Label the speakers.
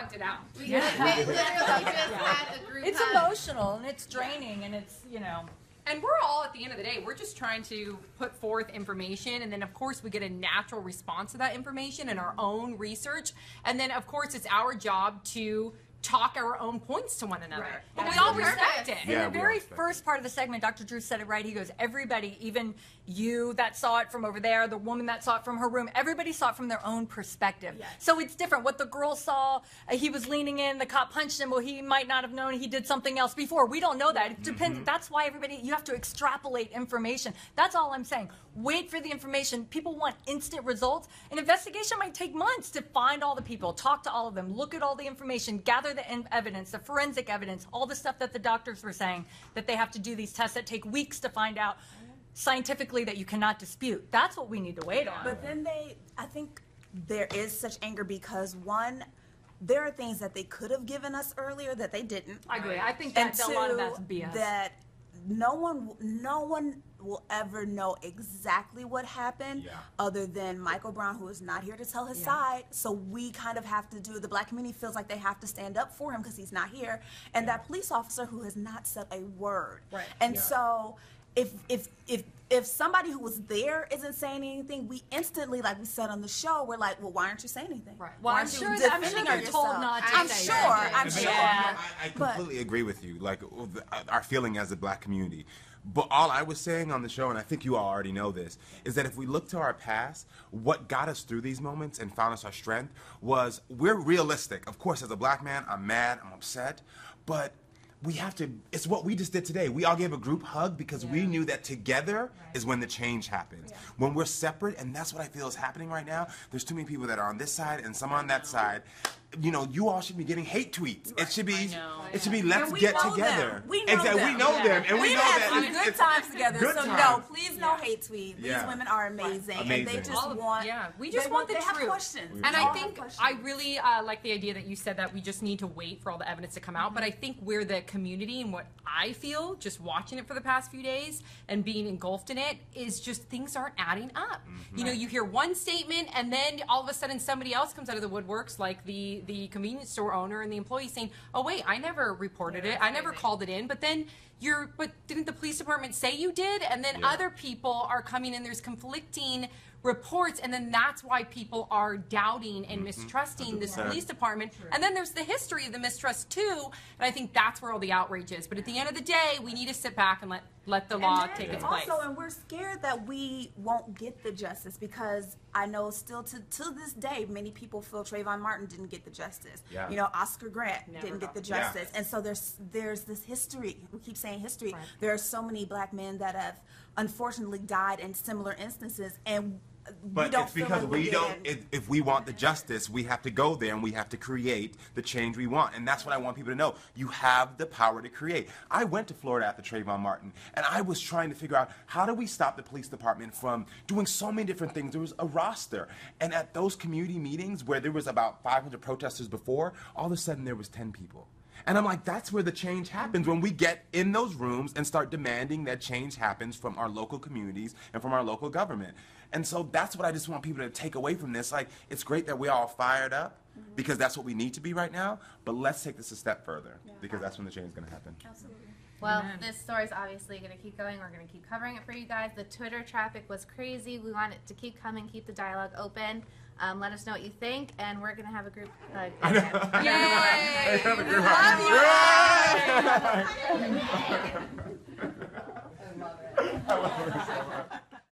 Speaker 1: hugged it out.
Speaker 2: We literally just had a group
Speaker 3: It's
Speaker 2: hug.
Speaker 3: emotional and it's draining and it's, you know.
Speaker 1: And we're all, at the end of the day, we're just trying to put forth information, and then of course we get a natural response to that information in our own research, and then of course it's our job to talk our own points to one another.
Speaker 2: Right.
Speaker 1: But
Speaker 2: That's
Speaker 1: we all
Speaker 2: the
Speaker 1: respect
Speaker 2: purpose.
Speaker 1: it.
Speaker 3: In the very first part of the segment, Dr. Drew said it right. He goes, everybody, even you that saw it from over there, the woman that saw it from her room, everybody saw it from their own perspective.
Speaker 2: Yes.
Speaker 3: So it's different. What the girl saw, he was leaning in, the cop punched him, well, he might not have known he did something else before. We don't know that. It depends. That's why everybody, you have to extrapolate information. That's all I'm saying. Wait for the information. People want instant results. An investigation might take months to find all the people, talk to all of them, look at all the information, gather the evidence, the forensic evidence, all the stuff that the doctors were saying, that they have to do these tests that take weeks to find out scientifically that you cannot dispute. That's what we need to wait on.
Speaker 4: But then I think there is such anger because one, there are things that they could have given us earlier that they didn't.
Speaker 3: I agree. I think
Speaker 4: And
Speaker 3: that a lot of
Speaker 4: two,
Speaker 3: that's BS.
Speaker 4: that no one will ever know exactly what happened other than Michael Brown, who is not here to tell his side. So we kind of have to the black community feels like they have to stand up for him because he's not here. And that police officer who has not said a word.
Speaker 3: Right.
Speaker 4: And so if somebody who was there isn't saying anything, we instantly, like we said on the show, we're like, well, why aren't you saying anything?
Speaker 3: Right.
Speaker 4: Why
Speaker 3: Well,
Speaker 4: aren't you
Speaker 3: I'm sure
Speaker 4: defending
Speaker 3: they're told
Speaker 4: yourself?
Speaker 3: not to
Speaker 4: I'm
Speaker 3: say
Speaker 4: sure.
Speaker 3: that.
Speaker 4: I'm sure.
Speaker 3: Yeah.
Speaker 5: I completely agree with you, like our feeling as a black community. But all I was saying on the show, and I think you all already know this, is that if we look to our past, what got us through these moments and found us our strength was we're realistic. Of course, as a black man, I'm mad, I'm upset, but we have to, it's what we just did today. We all gave a group hug because we knew that together is when the change happens. When we're separate, and that's what I feel is happening right now, there's too many people that are on this side and some on that side. You know, you all should be getting hate tweets. It should be, let's get together.
Speaker 4: We know
Speaker 5: exactly.
Speaker 4: them.
Speaker 5: We know them, and we
Speaker 4: We've
Speaker 5: know
Speaker 4: had
Speaker 5: that
Speaker 4: some
Speaker 5: it's-
Speaker 4: good times together.
Speaker 5: good
Speaker 4: So
Speaker 5: times.
Speaker 4: no, please no hate tweet. These
Speaker 5: Yeah.
Speaker 4: women are amazing, and
Speaker 5: Amazing.
Speaker 4: they just want.
Speaker 1: We just want the
Speaker 4: they
Speaker 1: truth.
Speaker 4: have questions.
Speaker 1: And
Speaker 4: They
Speaker 1: I
Speaker 4: all
Speaker 1: think
Speaker 4: have questions.
Speaker 1: I really like the idea that you said that we just need to wait for all the evidence to come out. But I think we're the community, and what I feel just watching it for the past few days and being engulfed in it is just things aren't adding up. You know, you hear one statement, and then all of a sudden somebody else comes out of the woodworks, like the convenience store owner and the employee, saying, "Oh wait, I never reported it. I never called it in." But then but didn't the police department say you did? And then other people are coming in. There's conflicting reports, and then that's why people are doubting and mistrusting this police department. And then there's the history of the mistrust too, and I think that's where all the outrage is. But at the end of the day, we need to sit back and let the law take its place.
Speaker 4: Also, and we're scared that we won't get the justice because I know still to this day, many people feel Trayvon Martin didn't get the justice.
Speaker 5: Yeah.
Speaker 4: You know, Oscar Grant didn't get the justice. And so there's this history. We keep saying history.
Speaker 3: Right.
Speaker 4: There are so many black men that have unfortunately died in similar instances, and
Speaker 5: But
Speaker 4: we don't
Speaker 5: it's
Speaker 4: feel
Speaker 5: because
Speaker 4: like
Speaker 5: we
Speaker 4: we're
Speaker 5: don't.
Speaker 4: getting-
Speaker 5: If we want the justice, we have to go there and we have to create the change we want. And that's what I want people to know. You have the power to create. I went to Florida after Trayvon Martin, and I was trying to figure out how do we stop the police department from doing so many different things. There was a roster, and at those community meetings where there was about 500 protesters before, all of a sudden there was 10 people. And I'm like, that's where the change happens, when we get in those rooms and start demanding that change happens from our local communities and from our local government. And so that's what I just want people to take away from this. Like, it's great that we're all fired up because that's what we need to be right now, but let's take this a step further because that's when the change is going to happen.
Speaker 4: Absolutely.
Speaker 2: Well, this story is obviously going to keep going. We're going to keep covering it for you guys. The Twitter traffic was crazy. We want it to keep coming, keep the dialogue open. Let us know what you think, and we're going to have a group hug.
Speaker 5: I know.
Speaker 1: Yay!
Speaker 5: Have a group hug.
Speaker 1: Love you.
Speaker 5: I love it so much.